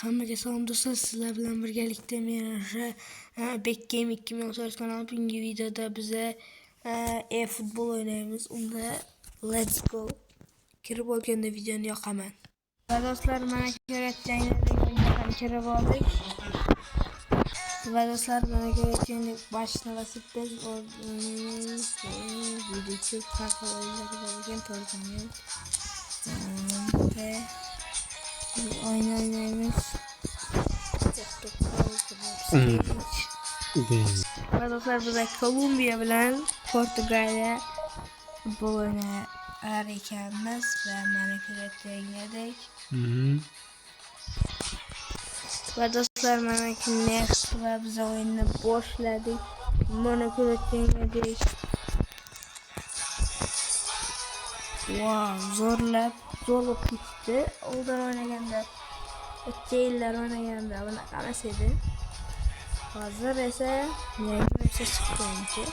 Hammaga salom do'stlar, sizlar bilan birgalikda men Bekgame 2014 kanalı. Bugungi videoda bize e-futbol o'ynaymiz. Unda let's go. Kirib olganda videoni yoqaman. Va do'stlar, mana ko'rayotganingizdek o'yinga kirib oldik. Va do'stlar, mana ko'rayotgandek boshni bosib biz video farqli o'yinlar bo'lgan to'g'ri. Oynayamiz. Arkadaşlar burada Kolombiya bilen Portugaliya futbol oynar ekanmiz ve meneküret yayınladık. Ve dostlar meneki next ve biz oyunu boşladık. Meneküret yayınladık. Wow, zorlap gitti. Oradan oynaganda O'taylar oynaganda buni qamas edi. Hozir esa yangi versiya chiqqanki.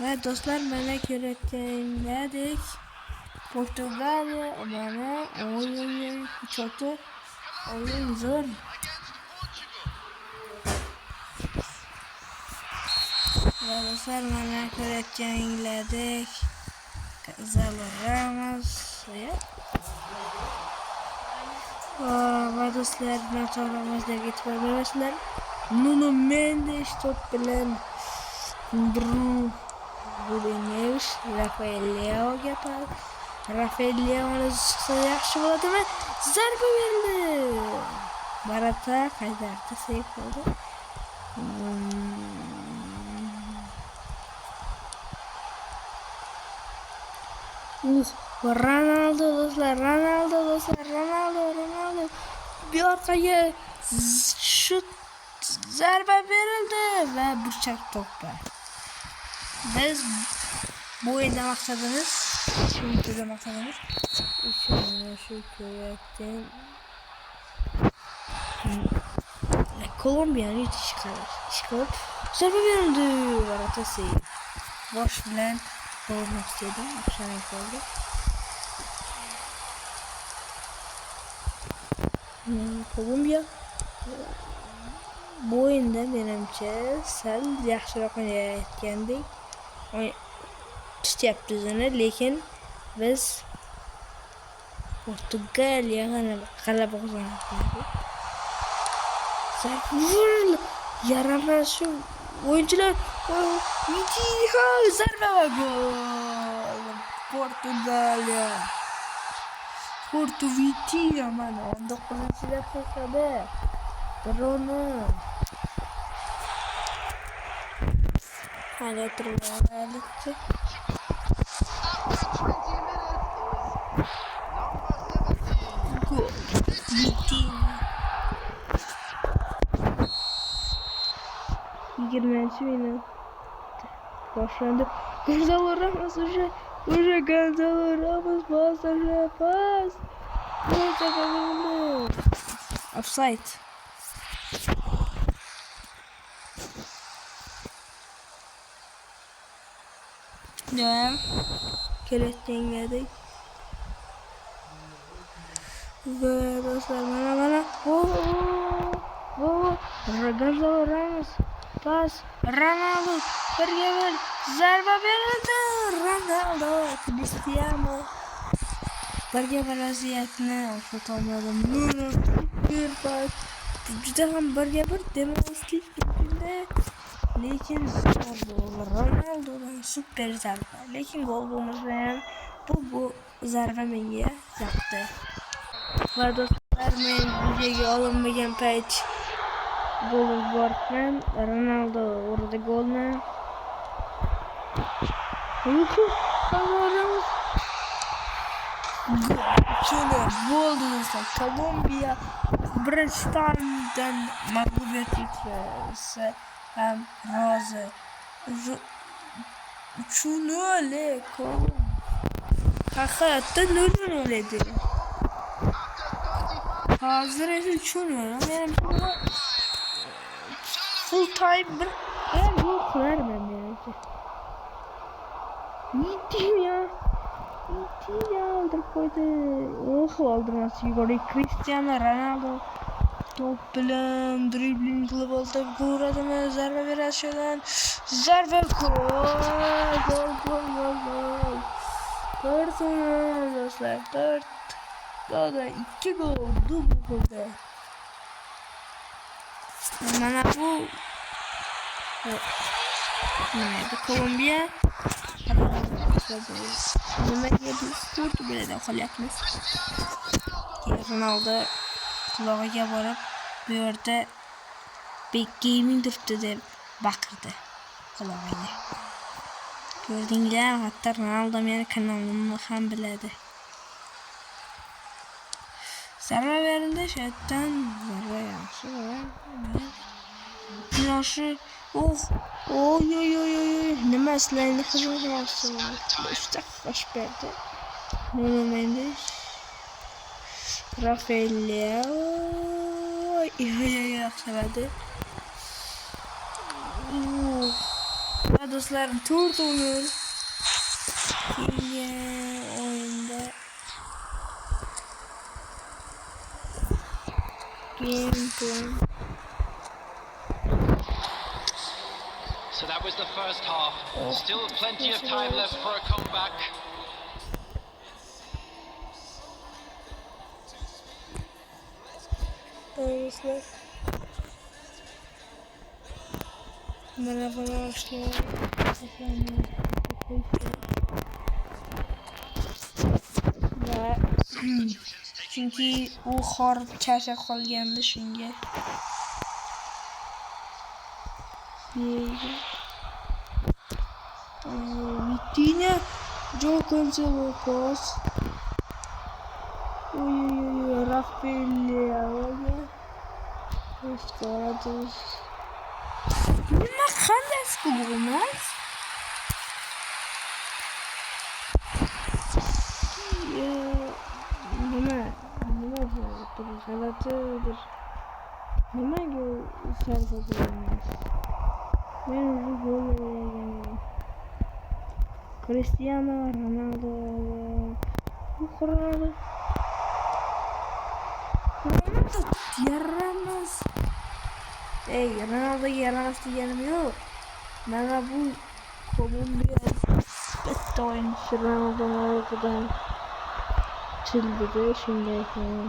Va do'stlar, mana ko'rayotgandek Portugaliya mana o'yin choti o'yin zo'r. Va do'stlar, mana ko'rayotgandek Gonzalo Ramos va do'stlar, noto'g'rimizga ketib olmaysizlar. Nuno Mendes top bilan Bruno Fernandes Rafael Leo'ga pas. Rafael Leo'ni chiqsa yaxshi bo'ladimi? Zarba berdi. Barata qaytardi, save qildi. Ronaldo do'stlar, Ronaldo bir orqaga şut zarba berildi va burchak to'ppa. Biz bu o'yinda maqsadimiz shu ko'rayotgan Kolombiyani yutish qilib zarba berildi. Baratasi bosh bilan olmak istedim. Akşam oldu. Kolombiya bu o'yinda menimcha sal yaxshiroq o'ynayotgandek tutyapti o'zini, lekin biz Portugaliyaga g'alaba qozondik. Yaramaz shu o'yinchilar Vitinha zarba va gol. Portugaliya. Porto Vitinha mana 19-daqiqada Bruno hali turmayapti. Vitinha 20-minut başlandı. Gonzalo Ramos уже Gonzalo Ramos pas. Offside. Ya, keletlendik. Ve dostlar mana. Gonzalo Ramos pas. Ronaldo bir zarba berildi. Ronaldo Cristiano birga vaziyatni o'xshatolmadi. Bir pas juda ham birga bir demoqlik etdi, lekin Ronaldodan super zarba. Lekin gol bo'lmasa ham bu zarba menga yoqdi. Va do'stlar, men videoga olinmagan payt gol urgan Ronaldo urdi golni. Şöyle bo'ldi do'stlar. Kolombiya Bristoldan mag'lubiyat yetsa ham rozi. Uchunole haqiqatda 0-0 edi. Hozir esa uchunole. Full time bir gol qilarman menimcha. Vitinha Vitinha aldırıp koydu. Oh aldırması yukarı. Cristiano Ronaldo. Top bilen dribbling qilib oldi. Gol uradimi? Zarba beradi şuradan. Zarba gol. Gol. 4 dostlar. 4 golda 2 gol. Dubl golda. Mana bu neydi? Kolombiya. Nimaga biz to'rt bo'ladi qolyapmiz. Ronaldo qulog'iga borib bu yerda Big Gaming turibdi deb baqirdi qulog'iga. Ko'rdinglar, hatto Ronaldo meni kanalimni ham biladi. Zarba berildi, shu yerdan zarba yaxshi. Yaxshi. Oy. Nima sizlarni xizmat qilmoqchiman? Usta xosh berdi. Nuno Mendes. Rafael. Yaxshiladi. Do'stlarim, to'rt o'yin. Keyingi o'yinda game plan. So that was the first half. Still plenty of time left for a comeback. Dostlar. Merhabalar. Çünkü o horib charchab qolgandi shunga. Vitinha, João Cancelo, Pos. Rafael. Escorados. Nima qanday bo'lmas? Nima g'alatidir. Nimaga sarfa qilamiz? Men bu golni Cristiano Ronaldo yaramaz. Ronaldo yaramaz deganim yo'q. Mana bu Kolumbiya bitta o'yinchi Ronaldoning orqadan childida shunday ekan.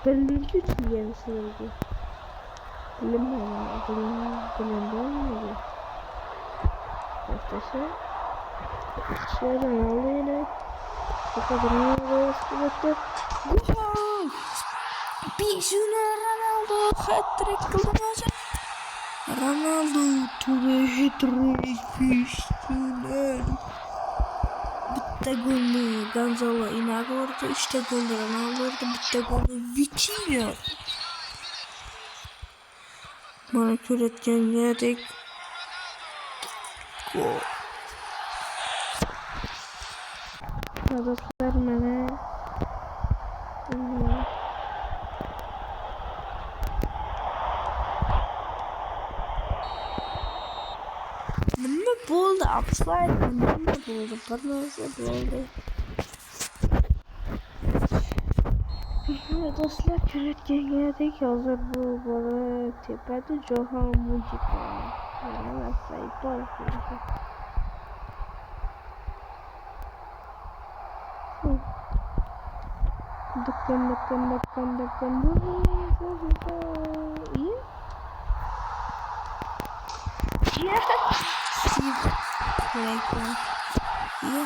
Bilinchi chilgan sizlarga. Bilinmaydi. Ortasi. Ronaldo edi. Ronaldo edi. Gol! Pisuna Ronaldo hat-trick qildi. Ronaldo to'g'ri hat-trick pisuna. Bitta golni Gonzalo Inago urdi, 3 ta golni Ronaldo urdi, bitta golni Vitinha. Mana ko'rayotgandek gol. Do'stlar, mana nima bo'ldi? Offside nima bo'ldi? Bir narsa bo'ldi. Do'stlar, ko'rayotgandek hozir bu bola tepada Johan Mujika. Mana saytol. Dukkan. Iya.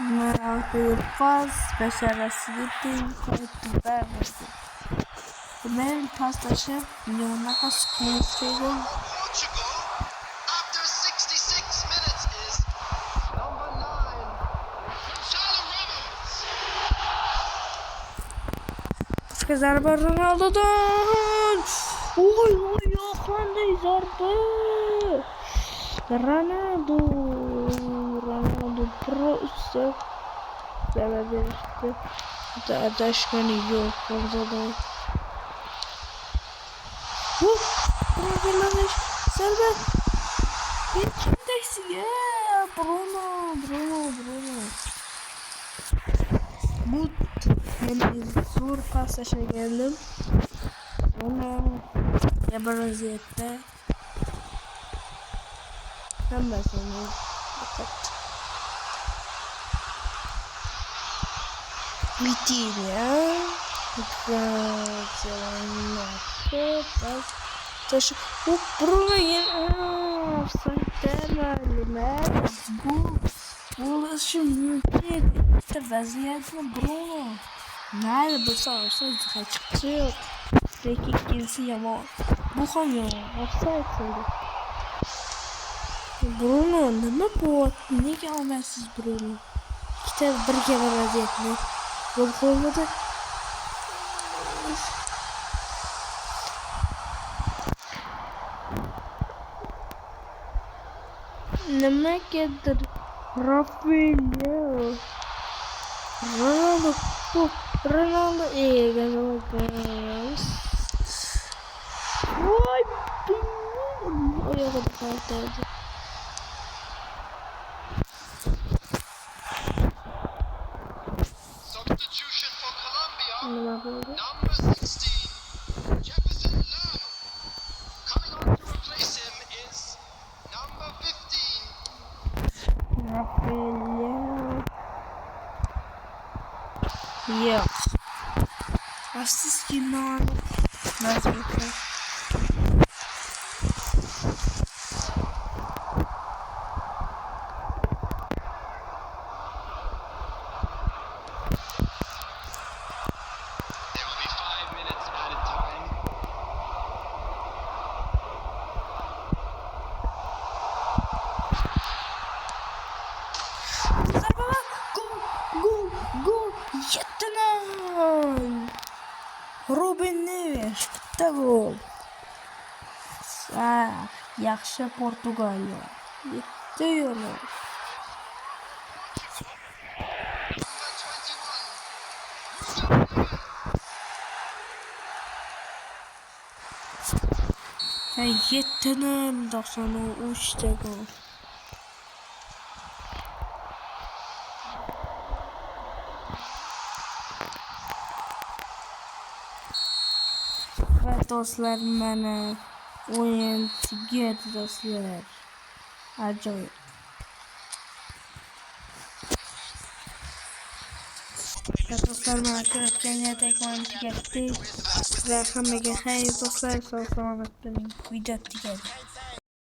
Meraklıyım. Pas başarısı gitti. Ben paslaşıp milyonuna kaskını istedim. Zarba Ronaldo'dan. Oy qanday zarba. Ronaldo просто zarba berishdi. Adashgani yo'q Gonzalo. Zarba. Qandaysiga? Bruno. Yani zo'r pas tashlagandim. Ya bir vaziyatda hammasini yo'qotdi. Vitinha. Taşı. Hop Bruno yine. Offside'den bu işi mümkün. İşte vaziyetini Bruno. Nerede bulsa offside çıktı yok. Peki ikincisi yaman. Bu ham yaman. Offside oldu. Bruno nima bu? Nega olmaysiz Bruno? İşte birga bir vaziyetni. Gol qo'ymadi. Nimagadir Rafinha. Ronaldo egas. Voy, oyog'i qoldirdi. Substitution for Colombia. Nima bo'ldi? Number 16, Jefferson Lerner. Coming on to replace him is number 15. Rafinha. Yok. Afsuski noaniq vaziyatlar. There will be 5 minutes added time. Gol. Yettinan. Ruben Neves. Bitta gol. Yaxshi Portugaliya. Yetti yo'li. Yettinan 93 ta gol. Va do'stlar, mana o'yin tugadi do'stlar. Ajoyib. Do'stlar, mana ko'rayotgan yerdagi o'yin tugadi. Va hammaga xayr do'stlar, sog' salomat bo'ling. Video tugadi.